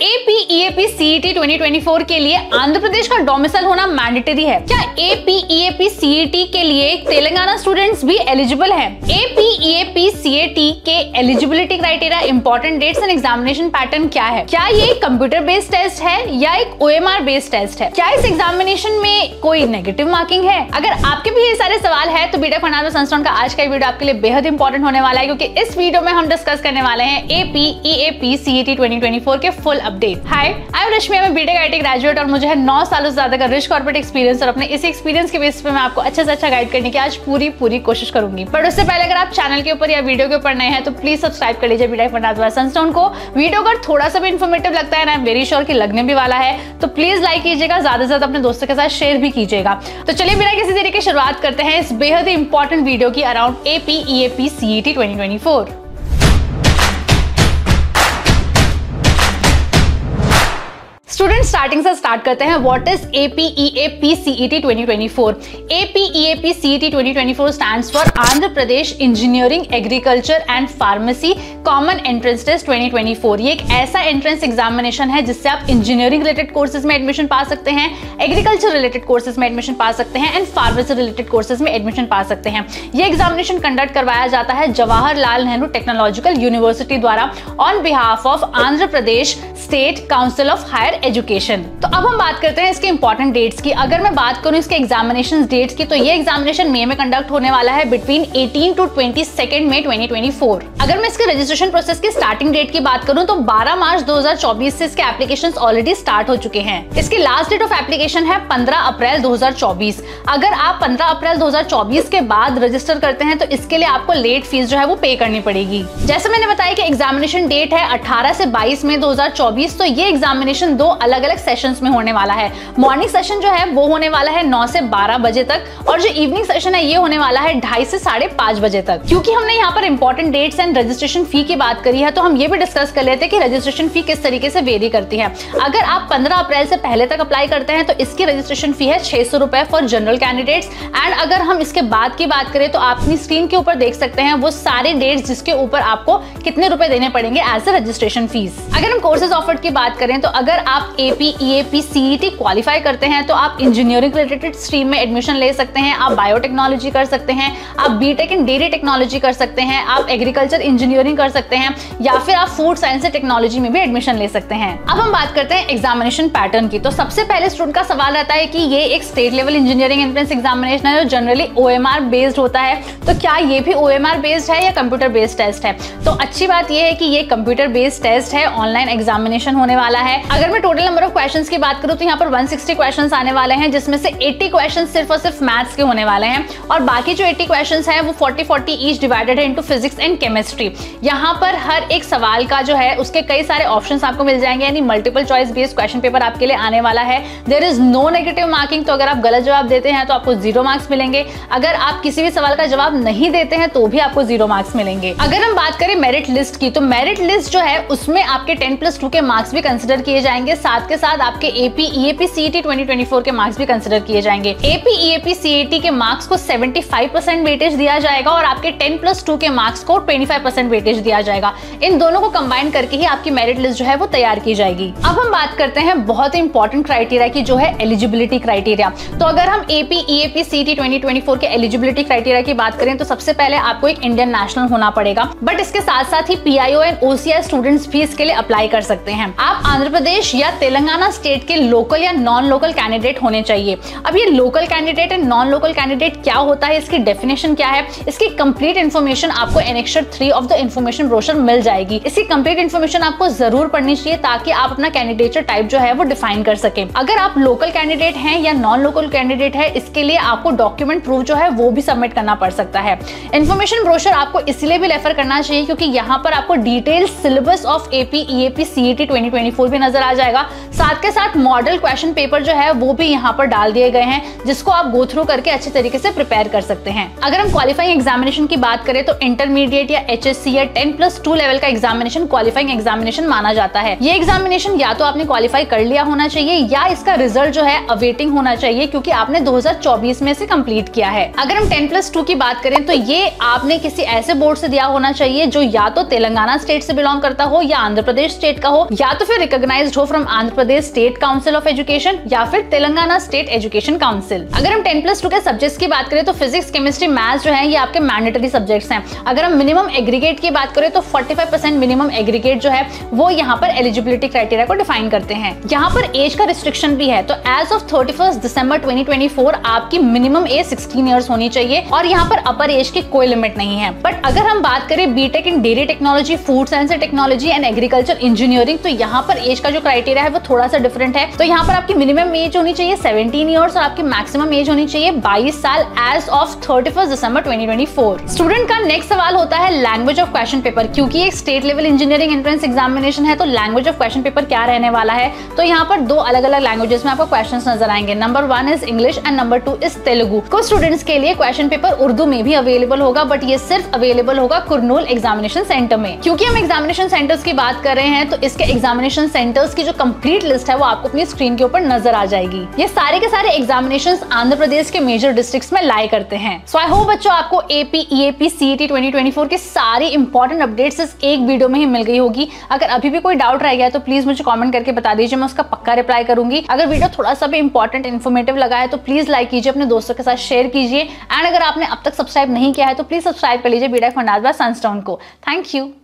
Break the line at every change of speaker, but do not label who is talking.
APEAP CET 2024 के लिए आंध्र प्रदेश का डोमिसाइल होना मैंडेटरी है। क्या APEAP CET के लिए तेलंगाना स्टूडेंट्स भी एलिजिबल हैं? APEAP CET के eligibility criteria, important dates and examination pattern क्या है? क्या ये कंप्यूटर बेस्ड टेस्ट है या एक OMR बेस्ड टेस्ट है? क्या इस एग्जामिनेशन में कोई नेगेटिव मार्किंग है? अगर आपके भी ये सारे सवाल है तो बीटेक फर्नांडो संस्थान का आज का वीडियो आपके लिए बेहद इंपॉर्टेंट होने वाला है, क्योंकि इस वीडियो में हम डिस्कस करने वाले हैं APEAP CET 2024 के full update. Hi, I am Rashmi, मैं बीटेक IT ग्रेजुएट और मुझे है 9 सालों से ज्यादा का रिच कॉर्पोरेट एक्सपीरियंस, और अपने इसी एक्सपीरियंस के बेस पे मैं आपको अच्छे से अच्छा गाइड करने की आज पूरी कोशिश करूंगी। पर उससे पहले अगर आप चैनल के ऊपर या वीडियो के ऊपर नए हैं तो प्लीज सब्सक्राइब कर लीजिए बीटेक फर्नांडो संस्थान को। वीडियो अगर थोड़ा सा भी इन्फॉर्मेटिव लगता है ना, आई एम वेरी श्योर कि लगने भी वाला है, तो प्लीज लाइक कीजिएगा, ज्यादा से ज्यादा अपने दोस्तों के साथ शेयर भी कीजिएगा। तो चलिए बिना किसी देरी के शुरुआत करते हैं इस बेहद इंपॉर्टेंट वीडियो की around APEAP CET 2024। Student starting से स्टार्ट करते हैं। What is APEAP CET 2024? APEAP CET 2024 stands for Andhra Pradesh engineering agriculture and pharmacy common entrance test 2024। ये एक ऐसा एंट्रेंस एग्जामिनेशन है जिससे आप इंजीनियरिंग रिलेटेड कोर्सेज में एडमिशन पा सकते हैं, एग्रीकल्चर रिलेटेड कोर्सेज में एडमिशन पा सकते हैं एंड फार्मेसी रिलेटेड कोर्सेज में एडमिशन पा सकते हैं। ये एग्जामिनेशन कंडक्ट करवाया जाता है जवाहरलाल नेहरू टेक्नोलॉजिकल यूनिवर्सिटी द्वारा on behalf of Andhra Pradesh state council of higher education. तो अब हम बात करते हैं इसके इंपॉर्टेंट डेट्स की। अगर मैं बात करूं इसके एग्जामिनेशन डेट्स की, तो ये एग्जामिनेशन मई में कंडक्ट होने वाला है बिटवीन 18 to 22 मई 2024। अगर मैं इसके रजिस्ट्रेशन प्रोसेस की स्टार्टिंग डेट की बात करूं तो 12 मार्च 2024 से इसके एप्लीकेशंस ऑलरेडी स्टार्ट हो चुके हैं। इसकी लास्ट डेट ऑफ एप्लीकेशन है 15 अप्रैल 2024। अगर आप 15 अप्रैल 2024 के बाद रजिस्टर करते हैं तो इसके लिए आपको लेट फीस जो है वो पे करनी पड़ेगी। जैसे मैंने बताया कि एग्जामिनेशन डेट है 18 से 22 मई 2024, तो ये एग्जामिनेशन दो अलग अलग सेशंस में होने वाला है। मॉर्निंग सेशन जो है वो होने वाला है 9 से 12 बजे तक, और जो इवनिंग सेशन है ये होने वाला है 2:30 से 5:30 बजे तक। क्योंकि हमने यहाँ पर important dates and registration fee की बात करी है, तो हम ये भी डिस्कस कर लेते हैं कि रजिस्ट्रेशन फी किस तरीके से वेरी करती है। अगर आप 15 अप्रैल से पहले तक अप्लाई करते हैं तो इसकी रजिस्ट्रेशन फी है 600 रुपए फॉर जनरल कैंडिडेट्स। एंड अगर हम इसके बाद की बात करें तो आप अपनी स्क्रीन के ऊपर देख सकते हैं वो सारे डेट्स जिसके ऊपर आपको कितने रुपए देने पड़ेंगे एज अ रजिस्ट्रेशन फीस। अगर हम कोर्सेज ऑफर्ड की बात करें तो अगर आप APEAP CET क्वालिफाई करते हैं तो आप इंजीनियरिंग रिलेटेड स्ट्रीम में एडमिशन ले सकते हैं, आप बायोटेक्नोलॉजी कर सकते हैं, आप बीटेक इन डेयरी टेक्नोलॉजी कर सकते हैं, आप एग्रीकल्चर इंजीनियरिंग कर सकते हैं, या फिर आप फूड साइंस एंड टेक्नोलॉजी में भी एडमिशन ले सकते हैं। अब हम बात करते हैं एग्जामिनेशन पैटर्न की। तो सबसे पहले स्टूडेंट का सवाल रहता है कि ये एक state level engineering entrance examination है जो जनरली OMR बेस्ड होता है, तो क्या ये भी OMR बेस्ड है या कंप्यूटर बेस्ड टेस्ट है? तो अच्छी बात ये है कि ये कंप्यूटर बेस्ड टेस्ट है, ऑनलाइन एग्जामिनेशन होने वाला है। अगर मैं टोटल नंबर ऑफ क्वेश्चंस की बात करूं तो यहाँ पर 160 क्वेश्चंस आने वाले हैं, जिसमें से 80 क्वेश्चंस सिर्फ और सिर्फ मैथ्स के होने वाले हैं, और बाकी जो 80 क्वेश्चंस हैं वो 40-40 ईच डिवाइडेड है इनटू फिजिक्स एंड केमिस्ट्री। यहाँ पर हर एक सवाल का जो है उसके कई सारे ऑप्शंस आपको मिल जाएंगे, यानी multiple choice based question paper आपके लिए आने वाला है। There is no negative marking, तो अगर आप गलत जवाब देते हैं तो आपको 0 मार्क्स मिलेंगे। अगर आप किसी भी सवाल का जवाब नहीं देते हैं तो भी आपको 0 मार्क्स मिलेंगे। अगर हम बात करें मेरिट लिस्ट की, तो मेरिट लिस्ट जो है उसमें आपके 10+2 के मार्क्स भी कंसिडर किए जाएंगे, साथ के साथ आपके APEAP CET 2024 के मार्क्स भी कंसिडर किए जाएंगे। APEAP CET के मार्क्स को 75% वेटेज दिया जाएगा और आपके 10+2 के मार्क्स को 25% वेटेज दिया जाएगा। इन दोनों को कंबाइन करके ही आपकी मेरिट लिस्ट जो है वो तैयार की जाएगी। अब हम बात करते हैं बहुत ही इंपॉर्टेंट क्राइटेरिया की, जो है एलिजिबिलिटी क्राइटेरिया। तो अगर हम APEAP CET 2024 के एलिजिबिलिटी क्राइटेरिया की बात करें तो सबसे पहले आपको एक इंडियन नेशनल होना पड़ेगा, बट इसके साथ साथ ही PIO एंड OCI स्टूडेंट्स भी इसके लिए अप्लाई कर सकते हैं। आप आंध्र प्रदेश या तेलंगाना स्टेट के लोकल या नॉन लोकल कैंडिडेट होने चाहिए। अब ये local candidate and non local candidate क्या होता है, इसकी डेफिनेशन क्या है, इसकी कंप्लीट इन्फॉर्मेशन आपको annexure 3 of the information brochure मिल जाएगी। इसकी कंप्लीट इन्फॉर्मेशन आपको जरूर पढ़नी चाहिए ताकि आप अपना कैंडिडेचर टाइप जो है वो डिफाइन कर सके। अगर आप लोकल कैंडिडेट हैं या नॉन लोकल कैंडिडेट है, इसके लिए आपको डॉक्यूमेंट प्रूफ जो है वो भी सबमिट करना पड़ सकता है। इन्फॉर्मेशन ब्रोशर आपको इसलिए भी रेफर करना चाहिए क्योंकि यहाँ पर आपको detail syllabus of APEAP CET 2024 भी नजर आ जाएगा, जाएगा। साथ के साथ मॉडल क्वेश्चन पेपर जो है वो भी यहाँ पर डाल दिए गए हैं, जिसको आप गो थ्रू करके अच्छे तरीके से प्रिपेयर कर सकते हैं। अगर हम क्वालिफाइंग एग्जामिनेशन की बात करें तो इंटरमीडिएट या HSC या 10+2 लेवल का एग्जामिनेशन क्वालिफाइंग एग्जामिनेशन माना जाता है। ये एग्जामिनेशन या तो आपने क्वालिफाई कर लिया होना चाहिए या इसका रिजल्ट जो है अवेटिंग होना चाहिए, क्योंकि आपने 2024 में से कंप्लीट किया है। अगर हम 10+2 की बात करें तो ये आपने किसी ऐसे बोर्ड से दिया होना चाहिए जो या तो तेलंगाना स्टेट से बिलोंग करता हो या आंध्र प्रदेश स्टेट का हो, या तो फिर रिकॉग्नाइज्ड हो from Andhra Pradesh state council of education या फिर तेलंगाना स्टेट एजुकेशन काउंसिल। अगर हम 10+2 के सब्जेक्ट्स की बात करें तो फिजिक्स, केमिस्ट्री, मैथ्स जो है ये आपके मैंडेटरी सब्जेक्ट्स हैं। अगर हम मिनिमम एग्रीगेट की बात करें तो 45% मिनिमम एग्रीगेट जो है वो यहाँ पर एलिजिबिलिटी क्राइटेरिया को डिफाइन करते हैं। यहाँ पर एज का रिस्ट्रिक्शन भी है, तो एज ऑफ 31 दिसंबर 2024 आपकी मिनिमम एज 16 ईयर्स होनी चाहिए और यहाँ पर अपर एज की कोई लिमिट नहीं है। बट अगर हम बात करें BTech in dairy technology, food science and technology and agriculture engineering, तो यहाँ पर एज का जो क्राइटेरिया है वो थोड़ा सा डिफरेंट है। तो यहाँ पर आपकी मिनिमम एज होनी चाहिए 17 ईयर्स और आपकी मैक्सिमम एज होनी चाहिए 22 साल एज ऑफ 31 दिसंबर 2024। स्टूडेंट का नेक्स्ट सवाल होता है लैंग्वेज ऑफ क्वेश्चन पेपर। क्योंकि एक state level engineering entrance examination है तो लैंग्वेज ऑफ क्वेश्चन पेपर क्या रहने वाला है, तो यहाँ पर दो अलग अलग लैंग्वेजेस में आपको क्वेश्चंस नजर आएंगे। Number 1 is English and number 2 is Telugu. कुछ स्टूडेंट्स के लिए क्वेश्चन पेपर उर्दू में भी अवेलेबल होगा, बट ये सिर्फ अवेलेबल होगा कुरनूल एग्जामिनेशन सेंटर में। क्योंकि हम एग्जामिनेशन सेंटर्स की बात कर रहे हैं तो इसके एग्जामिनेशन सेंटर्स की जो कंप्लीट लिस्ट है वो आपको अपनी स्क्रीन के ऊपर नजर आ जाएगी। ये सारे के सारे एग्जामिनेशंस आंध्र प्रदेश के मेजर डिस्ट्रिक्ट्स में लाई करते हैं। सो आई होप बच्चों आपको AP, EAP, CET 2024 की सारी इंपॉर्टेंट अपडेट्स इस एक वीडियो में ही मिल गई होगी। अगर अभी भी कोई डाउट रह गया है तो प्लीज मुझे कमेंट करके बता दीजिए, मैं उसका पक्का रिप्लाई करूंगी। अगर वीडियो थोड़ा सा भी इंपॉर्टेंट इन्फॉर्मेटिव लगा है तो प्लीज लाइक कीजिए, अपने दोस्तों के साथ शेयर कीजिए एंड अगर आपने अब तक सब्सक्राइब नहीं किया है तो प्लीज सब्सक्राइब कर लीजिए BTech Fundaas by Sunstone को। Thank you.